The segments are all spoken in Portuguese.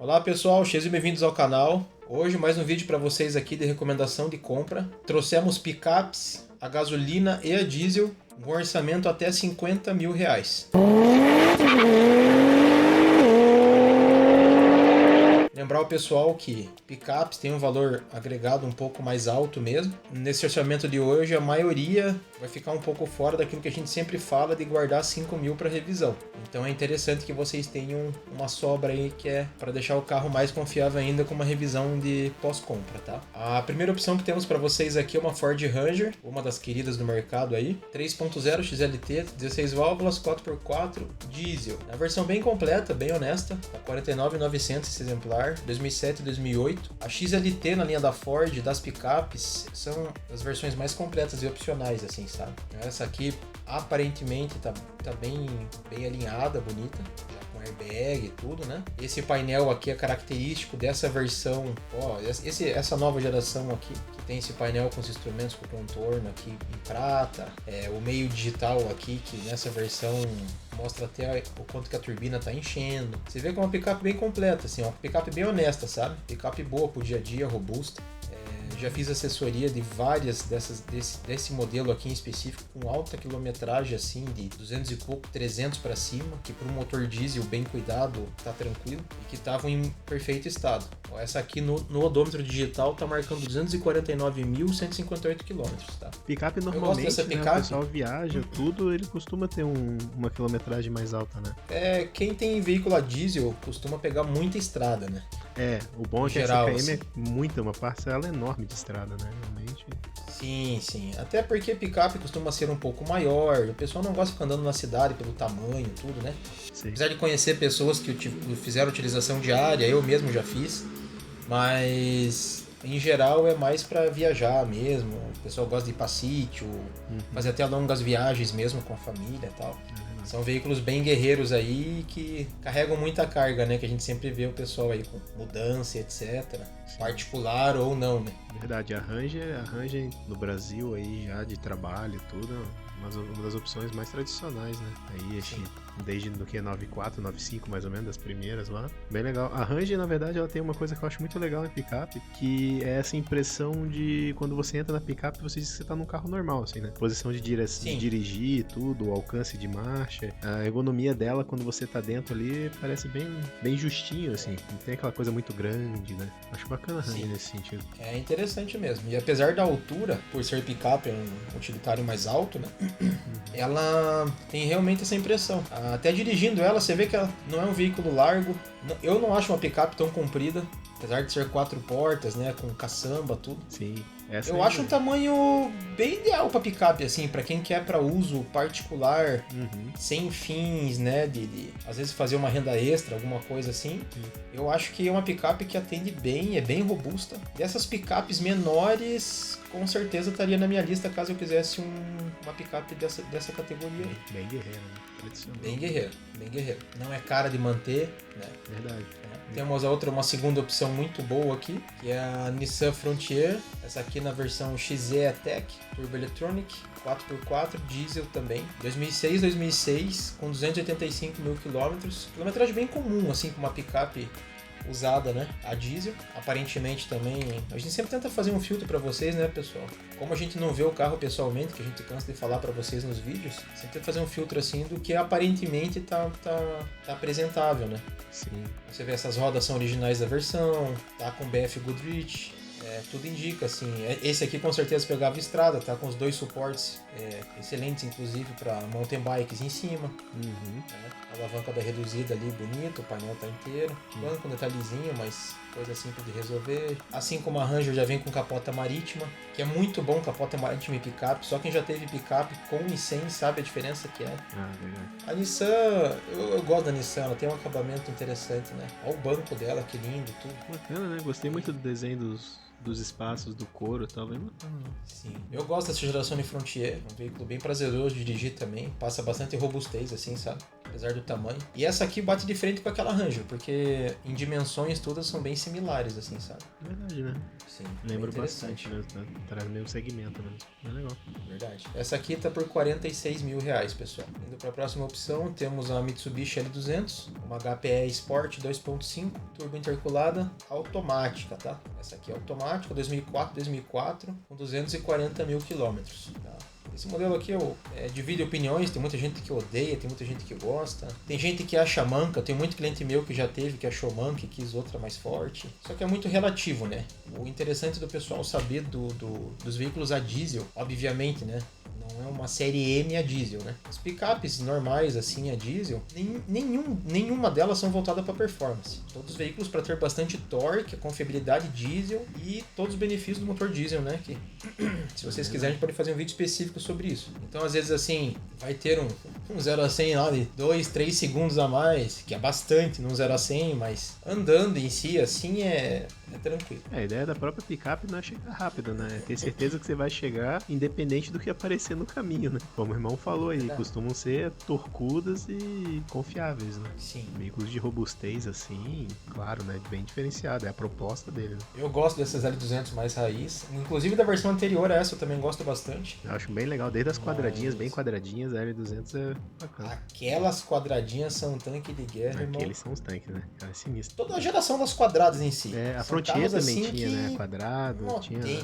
Olá pessoal, sejam bem-vindos ao canal. Hoje mais um vídeo para vocês aqui de recomendação de compra. Trouxemos picapes, a gasolina e a diesel, com orçamento até R$50 mil. Lembrar o pessoal que picapes tem um valor agregado um pouco mais alto mesmo. Nesse orçamento de hoje, a maioria vai ficar um pouco fora daquilo que a gente sempre fala de guardar 5 mil para revisão. Então é interessante que vocês tenham uma sobra aí que é para deixar o carro mais confiável ainda com uma revisão de pós-compra, tá? A primeira opção que temos para vocês aqui é uma Ford Ranger, uma das queridas do mercado aí. 3.0 XLT, 16 válvulas, 4x4, diesel. A versão bem completa, bem honesta, tá 49.900 esse exemplar. 2007 e 2008. A XLT na linha da Ford, das picapes, são as versões mais completas e opcionais, assim, sabe? Essa aqui, aparentemente, tá bem alinhada, bonita, já com airbag e tudo, né? Esse painel aqui é característico dessa versão, ó, essa nova geração aqui, que tem esse painel com os instrumentos com contorno aqui em prata, o meio digital aqui, que nessa versão mostra até o quanto que a turbina tá enchendo. Você vê que é uma picape bem completa, assim, uma picape bem honesta, sabe? Picape boa pro dia a dia, robusta. Já fiz assessoria de várias desse modelo aqui em específico, com alta quilometragem, assim, de 200 e pouco, 300 para cima, que para um motor diesel bem cuidado tá tranquilo e que estavam em perfeito estado. Essa aqui no odômetro digital tá marcando 249.158 km, tá? Picape normalmente, né, o pessoal viaja, tudo, ele costuma ter uma quilometragem mais alta, né? Quem tem veículo a diesel costuma pegar muita estrada, né? O bom é que geral, a CPM assim. é uma parcela enorme de estrada, né? Realmente. Sim. Até porque picape costuma ser um pouco maior. O pessoal não gosta de ficar andando na cidade pelo tamanho, tudo, né? Sim. Apesar de conhecer pessoas que fizeram utilização diária, eu mesmo já fiz. Mas em geral é mais para viajar mesmo. O pessoal gosta de ir para sítio, fazer até longas viagens mesmo com a família e tal. São veículos bem guerreiros aí que carregam muita carga, né? Que a gente sempre vê o pessoal aí com mudança, etc. Sim. Particular ou não, né? Verdade, a Ranger no Brasil aí já de trabalho e tudo, uma das opções mais tradicionais, né? Aí desde do que 94, 95 mais ou menos, das primeiras lá. Bem legal. A Ranger, na verdade, ela tem uma coisa que eu acho muito legal em picape, que é essa impressão de quando você entra na picape, você diz que você tá num carro normal, assim, né? Posição de dirigir, tudo, o alcance de marcha, a ergonomia dela quando você tá dentro ali parece bem justinho, assim. Não tem aquela coisa muito grande, né? Acho bacana a Ranger nesse sentido. É interessante mesmo. E apesar da altura, por ser picape, é um utilitário mais alto, né? Ela tem realmente essa impressão. Até dirigindo ela, você vê que ela não é um veículo largo. Eu não acho uma picape tão comprida, apesar de ser 4 portas, né, com caçamba, tudo. Sim. Eu acho um tamanho bem ideal para picape, assim, para quem quer para uso particular, sem fins, né, de às vezes fazer uma renda extra, alguma coisa assim. Eu acho que é uma picape que atende bem, é bem robusta. Dessas picapes menores, com certeza estaria na minha lista caso eu quisesse uma picape dessa categoria aí. Bem guerreiro, né? Tradicional. Bem guerreiro. Não é cara de manter, né? Verdade. Temos uma segunda opção muito boa aqui, que é a Nissan Frontier. Essa aqui na versão XE Tech, Turbo Electronic, 4x4, diesel também. 2006, com 285 mil quilômetros. Quilometragem bem comum, assim, com uma picape usada, né? A diesel. Aparentemente também... A gente sempre tenta fazer um filtro para vocês, né, pessoal? Como a gente não vê o carro pessoalmente, que a gente cansa de falar para vocês nos vídeos, sempre tenta fazer um filtro assim do que aparentemente tá apresentável, né? Sim. Você vê essas rodas são originais da versão, tá com BF Goodrich, tudo indica, assim. Esse aqui com certeza pegava estrada, tá com os dois suportes excelentes, inclusive para mountain bikes em cima. A alavanca da reduzida ali, bonito, o painel tá inteiro. Banco, um detalhezinho, mas coisa simples de resolver. Assim como a Ranger já vem com capota marítima, que é muito bom capota marítima e picape. Só quem já teve picape com e sem sabe a diferença que é. Verdade. A Nissan, eu gosto da Nissan, ela tem um acabamento interessante, né? Olha o banco dela, que lindo, tudo. Bacana, né? Gostei muito do desenho dos espaços, do couro e tal, bem bacana. Sim, eu gosto dessa geração de Frontier, um veículo bem prazeroso de dirigir também, passa bastante robustez, assim, sabe? apesar do tamanho. E essa aqui bate de frente com aquela Ranger, porque em dimensões todas são bem similares, assim, sabe? Verdade, né? Sim. Lembra bastante, né? Traz o mesmo segmento mesmo. É legal. Verdade. Essa aqui tá por R$46 mil, pessoal. Indo para a próxima opção, temos a Mitsubishi L200, uma HPE Sport 2.5, turbo interculada, automática, tá? Essa aqui é automática, 2004, com 240 mil quilômetros, tá? Esse modelo aqui divide opiniões, tem muita gente que odeia, tem muita gente que gosta. Tem gente que acha manca, tem muito cliente meu que já teve, que achou manca e quis outra mais forte. Só que é muito relativo, né? O interessante do pessoal saber dos veículos a diesel, obviamente, né? Não é uma série M a diesel, né? As picapes normais, assim, a diesel, nenhuma delas são voltadas para performance. Todos os veículos para ter bastante torque, confiabilidade diesel e todos os benefícios do motor diesel, né? Que, se vocês quiserem, a gente pode fazer um vídeo específico sobre isso. Então, às vezes, assim, vai ter um 0 a 100 lá de 2, 3 segundos a mais, que é bastante num 0 a 100, mas andando em si, assim, é tranquilo. A ideia da própria picape não é chegar rápido, né? É ter certeza que você vai chegar independente do que aparecer no caminho, né? Como o irmão falou aí, costumam ser torcudas e confiáveis, né? Sim. Veículos de robustez, assim, claro, né? Bem diferenciado, é a proposta dele, né? Eu gosto dessas L200 mais raiz, inclusive da versão anterior a essa eu também gosto bastante. Eu acho bem legal, desde as quadradinhas, bem quadradinhas, a L200 é bacana. Aquelas quadradinhas são um tanque de guerra, irmão. Aqueles são os tanques, né? É sinistro. Toda a geração das quadradas em si. É, a São Frontier carros também assim tinha, que... né? Quadrado,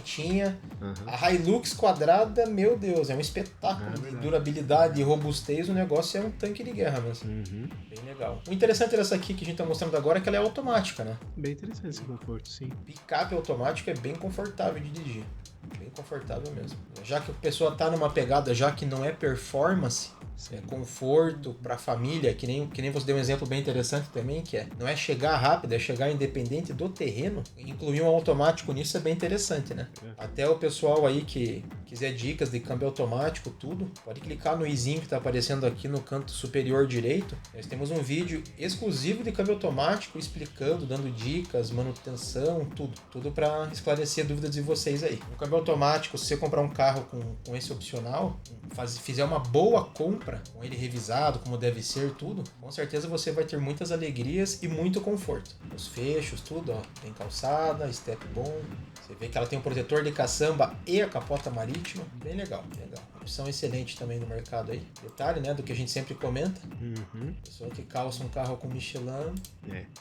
tinha. Uhum. A Hilux quadrada, meu Deus, é um espetáculo de durabilidade e robustez. O negócio é um tanque de guerra mesmo. Uhum. Bem legal. O interessante dessa aqui que a gente tá mostrando agora é que ela é automática, né? Bem interessante esse conforto, sim. Picape automático é bem confortável de dirigir. Bem confortável mesmo. Já que a pessoa tá numa pegada já que não é performance, é conforto para a família, que nem você deu um exemplo bem interessante também, que não é chegar rápido, é chegar independente do terreno. Incluir um automático nisso é bem interessante, né? Até o pessoal aí que quiser dicas de câmbio automático, tudo, pode clicar no izinho que está aparecendo aqui no canto superior direito. Nós temos um vídeo exclusivo de câmbio automático explicando, dando dicas, manutenção, tudo para esclarecer dúvidas de vocês aí. No câmbio automático, se você comprar um carro com esse opcional, fizer uma boa compra, com ele revisado, como deve ser, tudo, com certeza você vai ter muitas alegrias e muito conforto. Os fechos, tudo, ó, tem calçada, step bom, você vê que ela tem um protetor de caçamba e a capota marítima, bem legal, legal. Opção excelente também no mercado aí. Detalhe, né, do que a gente sempre comenta. Uhum. Pessoa que calça um carro com Michelin.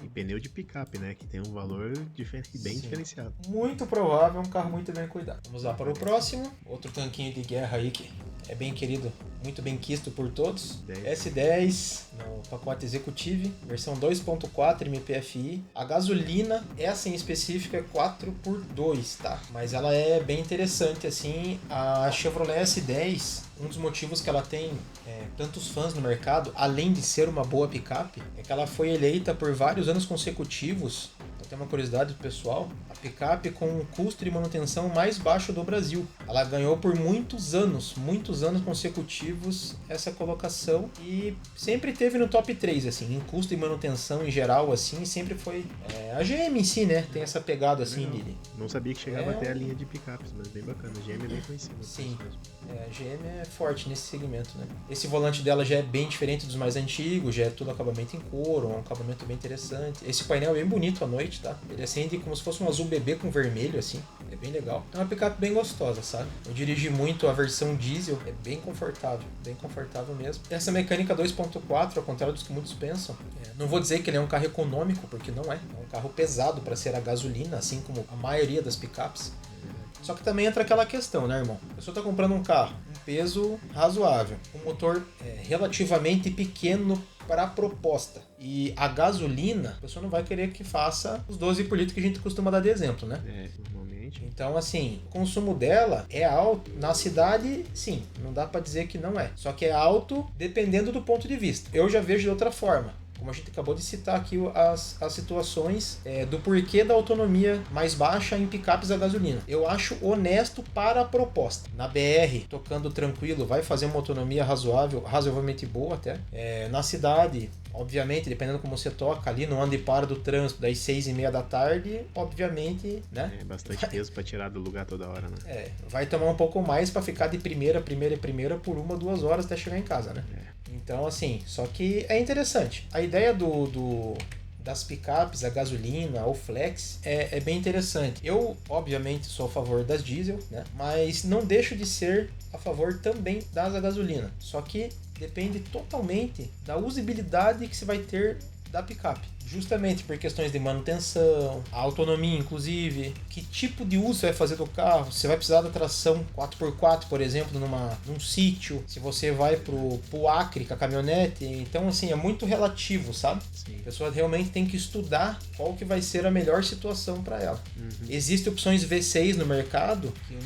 E pneu de picape, né, que tem um valor bem diferenciado. Muito provável, um carro muito bem cuidado. Vamos lá para o próximo, outro tanquinho de guerra aí que é bem querido, muito bem quisto por todos. S10 no pacote Executive, versão 2.4 MPFI. A gasolina, essa em específico é 4x2, tá? Mas ela é bem interessante, assim. A Chevrolet S10, um dos motivos que ela tem tantos fãs no mercado, além de ser uma boa picape, é que ela foi eleita por vários anos consecutivos. Tem uma curiosidade do pessoal, a picape com o custo de manutenção mais baixo do Brasil. Ela ganhou por muitos anos consecutivos essa colocação e sempre teve no top 3, assim, em custo de manutenção em geral, assim, sempre foi a GM em si, né? Tem essa pegada, assim, de... Não sabia que chegava até a linha de picapes, mas bem bacana. A GM é bem conhecida. Sim, a GM é forte nesse segmento, né? Esse volante dela já é bem diferente dos mais antigos, já é tudo acabamento em couro, um acabamento bem interessante. Esse painel é bem bonito à noite, tá? Ele acende como se fosse um azul bebê com vermelho, assim. É bem legal. É uma picape bem gostosa, sabe? Eu dirigi muito a versão diesel, é bem confortável mesmo. Essa mecânica 2.4, ao contrário dos que muitos pensam, não vou dizer que ele é um carro econômico, porque não é. É um carro pesado para ser a gasolina, assim como a maioria das picapes. Só que também entra aquela questão, né, irmão? A pessoa tá comprando um carro, um peso razoável, um motor relativamente pequeno para a proposta. E a gasolina, a pessoa não vai querer que faça os 12 por litro que a gente costuma dar de exemplo, né? Normalmente. Então, assim, o consumo dela é alto. Na cidade, sim, não dá para dizer que não é. Só que é alto dependendo do ponto de vista. Eu já vejo de outra forma. Como a gente acabou de citar aqui as situações do porquê da autonomia mais baixa em picapes a gasolina. Eu acho honesto para a proposta. Na BR, tocando tranquilo, vai fazer uma autonomia razoavelmente boa até. Na cidade, obviamente, dependendo como você toca ali, no anda e para do trânsito das 6h30 da tarde, obviamente, né? É bastante peso pra tirar do lugar toda hora, né? Vai tomar um pouco mais pra ficar de primeira por 1-2 horas até chegar em casa, né? Então, assim, só que é interessante. A ideia das picapes, a gasolina, ou flex, é bem interessante. Eu, obviamente, sou a favor das diesel, né? Mas não deixo de ser a favor também das a gasolina. Só que depende totalmente da usabilidade que você vai ter da picape. Justamente por questões de manutenção, a autonomia, inclusive, que tipo de uso você vai fazer do carro. Você vai precisar da tração 4x4, por exemplo, num sítio. Se você vai pro Acre com a caminhonete. Então, assim, é muito relativo, sabe? Sim. A pessoa realmente tem que estudar qual que vai ser a melhor situação para ela. Existem opções V6 no mercado, que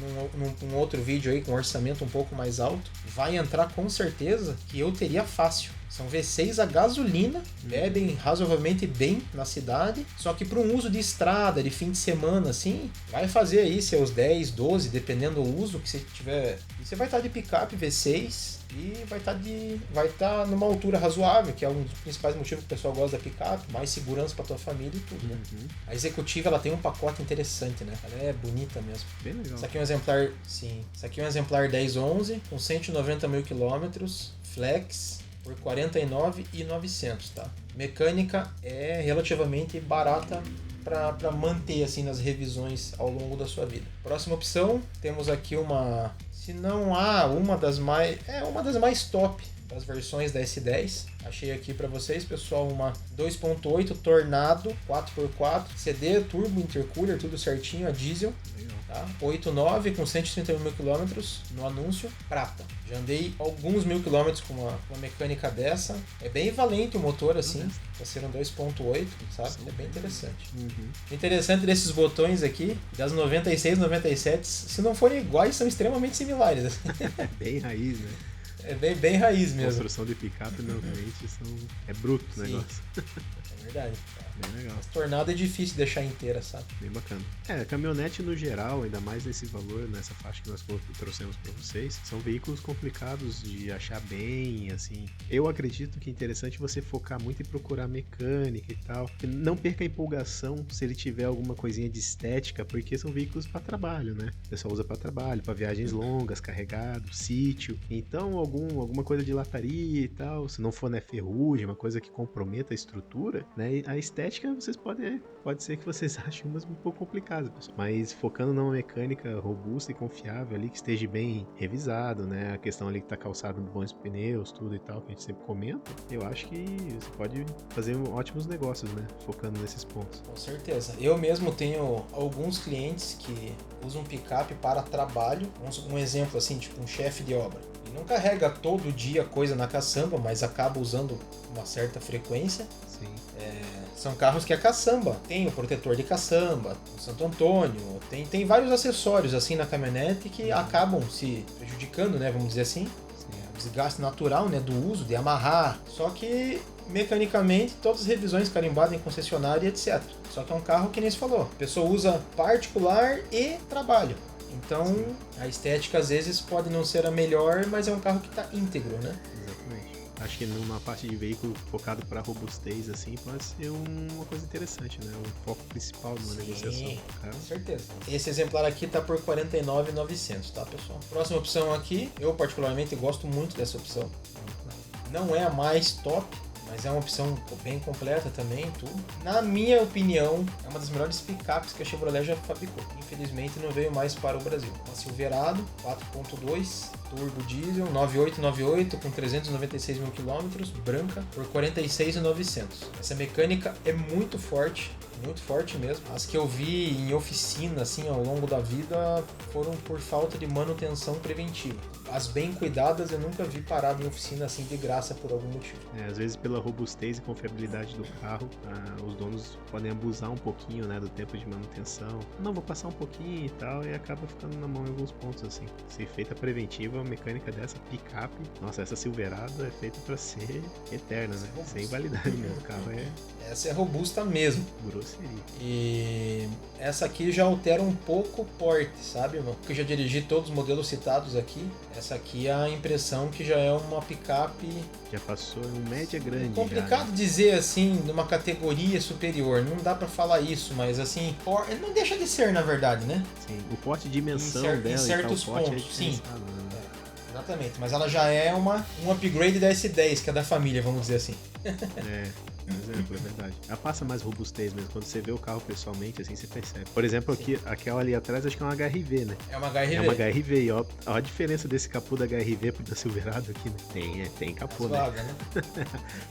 num outro vídeo aí com orçamento um pouco mais alto, vai entrar com certeza, que eu teria fácil. São V6 a gasolina, bebem razoavelmente bem na cidade, só que para um uso de estrada, de fim de semana, assim, vai fazer aí seus 10, 12, dependendo do uso que você tiver. E você vai estar de picape V6 e vai estar numa altura razoável, que é um dos principais motivos que o pessoal gosta da picape, mais segurança para tua família e tudo, né? A executiva, ela tem um pacote interessante, né? Ela é bonita mesmo. Bem legal. Isso aqui é um exemplar, sim. Isso aqui é um exemplar 1011 com 190 mil quilômetros, flex, por R$ 49.900, tá? Mecânica é relativamente barata para manter assim nas revisões ao longo da sua vida. Próxima opção, temos aqui se não há uma das mais top das versões da S10. Achei aqui para vocês, pessoal, uma 2.8 Tornado 4x4, CD, turbo, intercooler, tudo certinho, a diesel. Tá? 8.9 com 131 mil quilômetros no anúncio, prata. Já andei alguns mil quilômetros com uma mecânica dessa. É bem valente o motor, assim, pra ser um 2.8, sabe? É bem interessante. O interessante desses botões aqui, das 96, 97, se não forem iguais, são extremamente similares. É bem raiz, né? É bem raiz mesmo. Construção de picape normalmente é bruto o negócio. É verdade. Bem legal. Mas Tornado é difícil de deixar inteira, sabe? Bem bacana. Caminhonete no geral, ainda mais nesse valor, nessa faixa que nós trouxemos para vocês, são veículos complicados de achar bem, assim. Eu acredito que é interessante você focar muito em procurar mecânica e tal. Não perca a empolgação se ele tiver alguma coisinha de estética, porque são veículos para trabalho, né? O pessoal usa para trabalho, para viagens longas, carregado, sítio. Então, alguma coisa de lataria e tal, se não for, né, ferrugem, uma coisa que comprometa a estrutura, né? A estética pode ser que vocês achem umas um pouco complicadas, pessoal. Mas focando numa mecânica robusta e confiável ali, que esteja bem revisado, né? A questão ali que tá calçado de bons pneus, tudo e tal, que a gente sempre comenta, eu acho que você pode fazer ótimos negócios, né? Focando nesses pontos. Com certeza. Eu mesmo tenho alguns clientes que usam picape para trabalho. Um exemplo assim, tipo um chefe de obra. Ele não carrega todo dia coisa na caçamba, mas acaba usando uma certa frequência. Sim. São carros que é caçamba. Tem o protetor de caçamba, o Santo Antônio, tem vários acessórios assim na caminhonete que acabam se prejudicando, né? Vamos dizer assim. O desgaste natural, né, do uso, de amarrar. Só que mecanicamente todas as revisões carimbadas em concessionária, etc. Só que é um carro que nem se falou. A pessoa usa particular e trabalho. Então, a estética às vezes pode não ser a melhor, mas é um carro que está íntegro, né? Exatamente. Acho que numa parte de veículo focado para robustez, assim, pode ser uma coisa interessante, né? Um foco principal numa negociação. Cara. Com certeza. Esse exemplar aqui tá por R$ 49.900, tá, pessoal? Próxima opção aqui, eu particularmente gosto muito dessa opção. Não é a mais top, mas é uma opção bem completa também, tudo. Na minha opinião, é uma das melhores picapes que a Chevrolet já fabricou. Infelizmente não veio mais para o Brasil. Uma Silverado 4.2 turbo diesel 9898 com 396 mil quilômetros, branca, por R$ 46.900. Essa mecânica é muito forte mesmo. As que eu vi em oficina assim ao longo da vida foram por falta de manutenção preventiva. As bem cuidadas eu nunca vi parado em oficina assim de graça por algum motivo. Às vezes pela robustez e confiabilidade do carro, os donos podem abusar um pouquinho pouquinho, né, do tempo de manutenção. Não, vou passar um pouquinho e tal, e acaba ficando na mão em alguns pontos, assim. Se feita preventiva, uma mecânica dessa, picape, nossa, essa Silverado é feita pra ser eterna, né? Sem validade mesmo, o carro é... Essa é robusta mesmo. Grosseria. E essa aqui já altera um pouco o porte, sabe, irmão? Porque eu já dirigi todos os modelos citados aqui. Essa aqui é a impressão que já é uma picape... Já passou em média grande. É complicado já, né? Dizer assim, numa categoria superior. Não dá pra falar isso, mas assim... Ele não deixa de ser, na verdade, né? Sim, o porte de dimensão dela em certos e tal, pontos, é sim. Exatamente, mas ela já é um upgrade da S10, que é da família, vamos dizer assim. Por exemplo, é verdade. Ela passa mais robustez mesmo. Quando você vê o carro pessoalmente, assim, você percebe. Por exemplo, aqui, aquela ali atrás, acho que é uma HRV, né? É uma HRV. É uma HRV. E ó a diferença desse capô da HRV pro da Silverado aqui, né? Tem capô, vaga, né?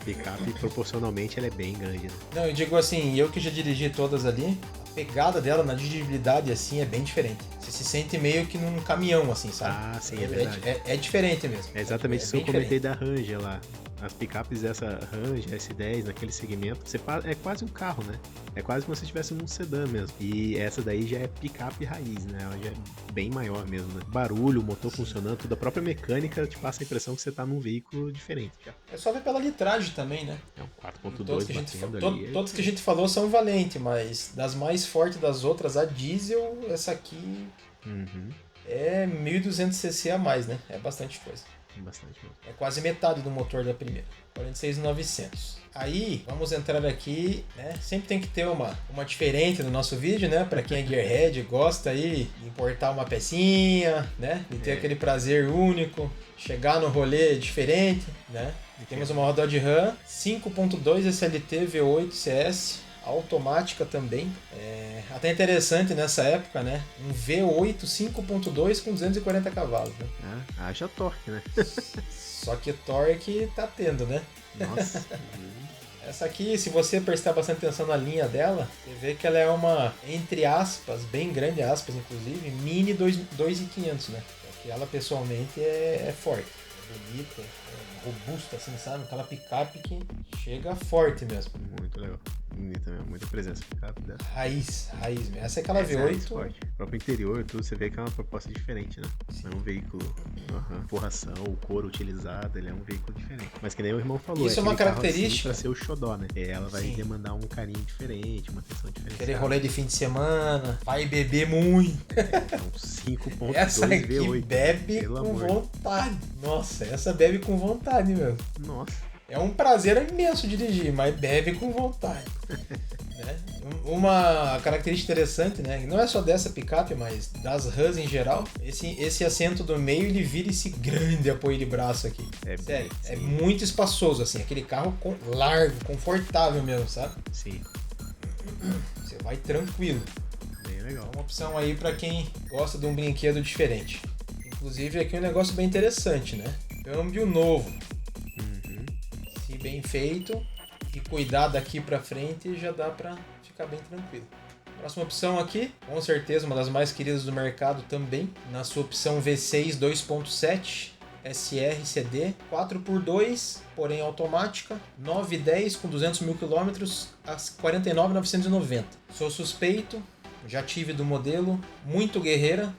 Picape, proporcionalmente, ela é bem grande, né? Não, eu digo assim, eu que já dirigi todas ali, a pegada dela na dirigibilidade, assim, é bem diferente. Você se sente meio que num caminhão, assim, sabe? Ah, sim, é verdade. É diferente mesmo. É exatamente isso que eu comentei da Ranger lá. As picapes dessa Ranger, S10, naquele segmento, é quase um carro, né? É quase como se estivesse num sedã mesmo. E essa daí já é picape raiz, né? Ela já é bem maior mesmo, né? Barulho, o motor funcionando, tudo. A própria mecânica te passa a impressão que você tá num veículo diferente. Já. É só ver pela litragem também, né? É um 4.2 batendo ali. Todos que a gente falou são valentes, mas das mais fortes das outras, a diesel, essa aqui é 1200cc a mais, né? É bastante coisa. Bastante mesmo. É quase metade do motor da primeira. 46.900. Aí, vamos entrar aqui, né? Sempre tem que ter uma diferente no nosso vídeo, né? Pra quem é gearhead, gosta aí de importar uma pecinha, né? De ter aquele prazer único, chegar no rolê diferente, né? Temos uma Dodge Ram 5.2 SLT V8 CS, automática também. Até interessante nessa época, né? Um V8 5.2 com 240 cavalos, né? Haja torque, né? Só que torque tá tendo, né? Nossa. Essa aqui, se você prestar bastante atenção na linha dela, você vê que ela é uma, entre aspas, bem grande aspas, inclusive, mini 2.500, né? Porque ela pessoalmente é forte, é bonita, é robusta, assim, sabe? Aquela picape que chega forte mesmo. Muito legal. Bonita mesmo, muita presença picape dela. Raiz mesmo. Essa é aquela V8. O próprio interior, tudo, você vê que é uma proposta diferente, né? Não é um veículo forração, o couro utilizado, ele é um veículo diferente. Mas que nem o irmão falou, isso é uma característica pra ser o xodó, né? Ela vai demandar um carinho diferente, uma atenção diferente. Aquele rolê de fim de semana, vai beber muito. Um 5.2 essa aqui V8. Bebe com vontade. Nossa, essa bebe com vontade mesmo. Nossa. É um prazer imenso dirigir, mas bebe com vontade. Né? Uma característica interessante, né? Não é só dessa picape, mas das Rams em geral, esse assento do meio ele vira esse grande apoio de braço aqui. Sério, é muito espaçoso, assim, aquele carro largo, confortável mesmo, sabe? Sim. Você vai tranquilo. Bem legal. É uma opção aí pra quem gosta de um brinquedo diferente. Inclusive aqui um negócio bem interessante, né? Câmbio novo. Se bem feito e cuidar daqui pra frente, já dá pra ficar bem tranquilo. Próxima opção aqui, com certeza uma das mais queridas do mercado também, na sua opção V6 2.7 SR-CD, 4x2, porém automática, 910 com 200 mil quilômetros a 49.990. Sou suspeito, já tive do modelo, muito guerreira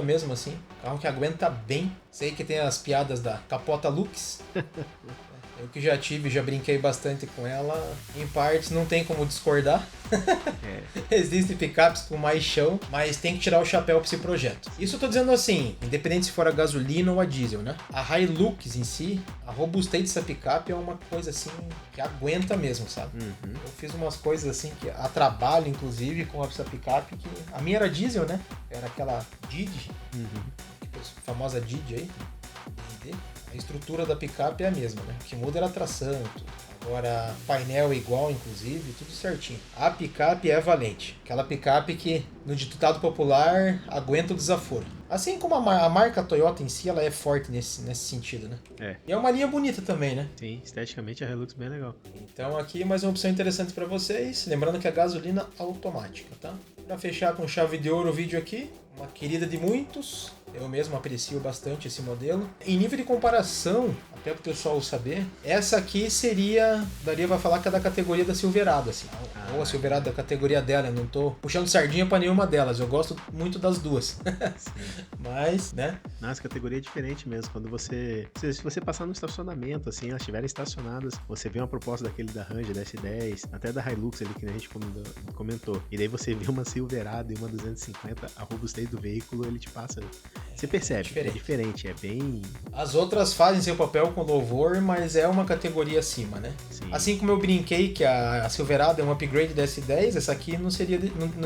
mesmo assim, carro que aguenta bem. Sei que tem as piadas da capota Lux. Eu que já tive, já brinquei bastante com ela. Em partes não tem como discordar. Existem picapes com mais chão, mas tem que tirar o chapéu para esse projeto. Isso eu tô dizendo assim, independente se for a gasolina ou a diesel, né? A Hilux em si, a robustez dessa picape é uma coisa assim que aguenta mesmo, sabe? Eu fiz umas coisas assim que a trabalho, inclusive, com essa picape que a minha era diesel, né? Era aquela Didi, a famosa Didi aí. A estrutura da picape é a mesma, né? O que muda era a tração, tudo. Agora, painel é igual, inclusive, tudo certinho. A picape é valente. Aquela picape que, no ditado popular, aguenta o desaforo. Assim como a marca Toyota em si, ela é forte nesse sentido, né? E é uma linha bonita também, né? Sim, esteticamente a Hilux é bem legal. Então aqui mais uma opção interessante para vocês. Lembrando que é gasolina automática, tá? Para fechar com chave de ouro o vídeo aqui, uma querida de muitos. Eu mesmo aprecio bastante esse modelo. Em nível de comparação, até para o pessoal saber, essa aqui daria para falar que é da categoria da Silverado, assim. Ou a Silverado da categoria dela, eu não tô puxando sardinha para nenhuma delas, eu gosto muito das duas. Mas, né? Nossa, categoria é diferente mesmo. Quando se você passar no estacionamento, assim, elas estiverem estacionadas, você vê uma proposta daquele da Ranger, da S10, até da Hilux ali que a gente comentou. E daí você vê uma Silverado e uma 250, a robustez do veículo, ele te passa. Você percebe, é diferente, é bem... As outras fazem seu papel com louvor, mas é uma categoria acima, né? Sim. Assim como eu brinquei que a Silverado é um upgrade da S10, essa aqui não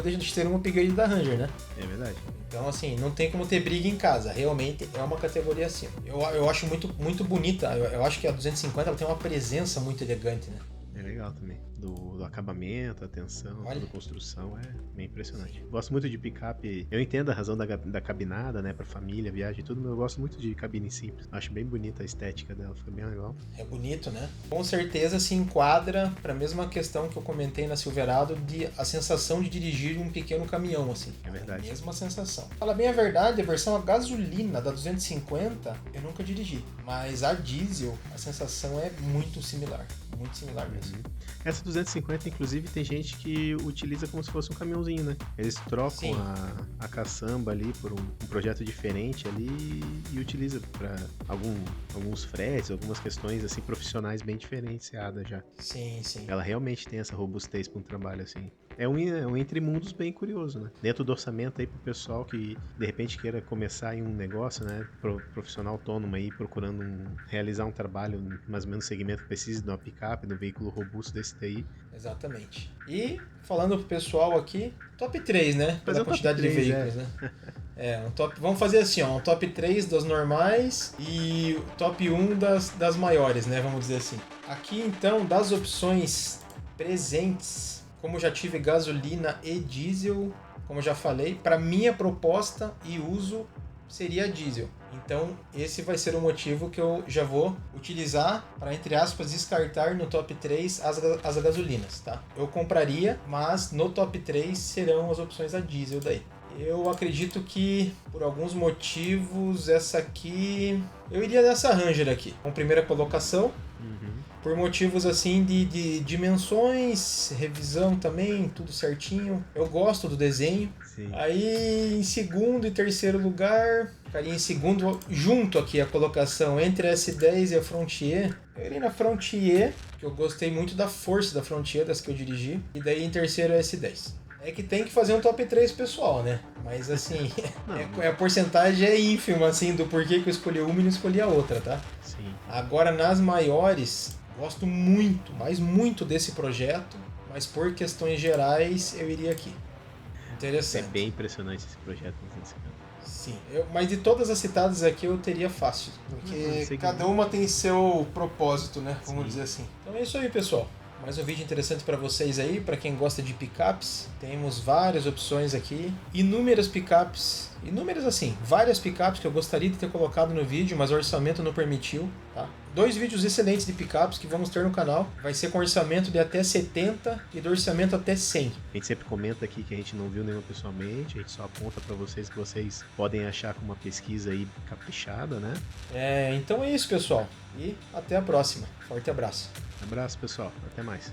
deixa de ser um upgrade da Ranger, né? É verdade. Então, assim, não tem como ter briga em casa. Realmente é uma categoria acima. Eu acho muito, muito bonita. Eu acho que a 250 ela tem uma presença muito elegante, né? É legal também. Do acabamento, a tensão, toda a construção é bem impressionante. Gosto muito de picape. Eu entendo a razão da cabinada, né? Pra família, viagem e tudo, mas eu gosto muito de cabine simples. Acho bem bonita a estética dela, fica bem legal. É bonito, né? Com certeza se enquadra pra mesma questão que eu comentei na Silverado, de a sensação de dirigir um pequeno caminhão, assim. É verdade. A mesma sensação. Fala bem a verdade, a versão a gasolina da 250 eu nunca dirigi. Mas a diesel, a sensação é muito similar. Muito similar mesmo. Essa 250, inclusive, tem gente que utiliza como se fosse um caminhãozinho, né? Eles trocam a caçamba ali por um projeto diferente ali e utiliza para alguns fretes, algumas questões assim profissionais bem diferenciadas já. Sim, sim. Ela realmente tem essa robustez para um trabalho assim. É um entre mundos bem curioso, né? Dentro do orçamento aí pro pessoal que de repente queira começar em um negócio, né? Profissional autônomo aí procurando realizar um trabalho mais ou menos no segmento que precisa de uma picape, de um veículo robusto desse daí. Exatamente. E falando pro pessoal aqui, top 3, né? Pela quantidade de veículos, né? Vamos fazer assim, ó, um top 3 das normais e o top 1 das maiores, né? Vamos dizer assim. Aqui então, das opções presentes, como já tive gasolina e diesel, como já falei, para minha proposta e uso seria diesel. Então, esse vai ser o motivo que eu já vou utilizar para, entre aspas, descartar no top 3 as gasolinas, tá? Eu compraria, mas no top 3 serão as opções a diesel daí. Eu acredito que, por alguns motivos, essa aqui... Eu iria nessa Ranger aqui, com primeira colocação. Por motivos assim de dimensões, revisão também, tudo certinho. Eu gosto do desenho. Sim. Aí em segundo e terceiro lugar, ficaria em segundo, junto aqui a colocação entre a S10 e a Frontier. Eu iria na Frontier, que eu gostei muito da força da Frontier, das que eu dirigi. E daí em terceiro a S10. É que tem que fazer um top 3 pessoal, né? Mas assim, a porcentagem é ínfima assim do porquê que eu escolhi uma e não escolhi a outra, tá? Sim. Agora nas maiores, gosto muito, mas muito desse projeto, mas por questões gerais eu iria aqui. Interessante. É bem impressionante esse projeto. Sim, mas de todas as citadas aqui eu teria fácil, porque cada uma tem seu propósito, né? Vamos dizer assim. Então é isso aí, pessoal. Mais um vídeo interessante para vocês aí, para quem gosta de picapes. Temos várias opções aqui, inúmeras picapes, várias picapes que eu gostaria de ter colocado no vídeo, mas o orçamento não permitiu, tá? 2 vídeos excelentes de picapes que vamos ter no canal. Vai ser com orçamento de até 70 e do orçamento até 100. A gente sempre comenta aqui que a gente não viu nenhum pessoalmente, a gente só aponta para vocês que vocês podem achar com uma pesquisa aí caprichada, né? Então é isso, pessoal. E até a próxima. Forte abraço. Abraço, pessoal. Até mais.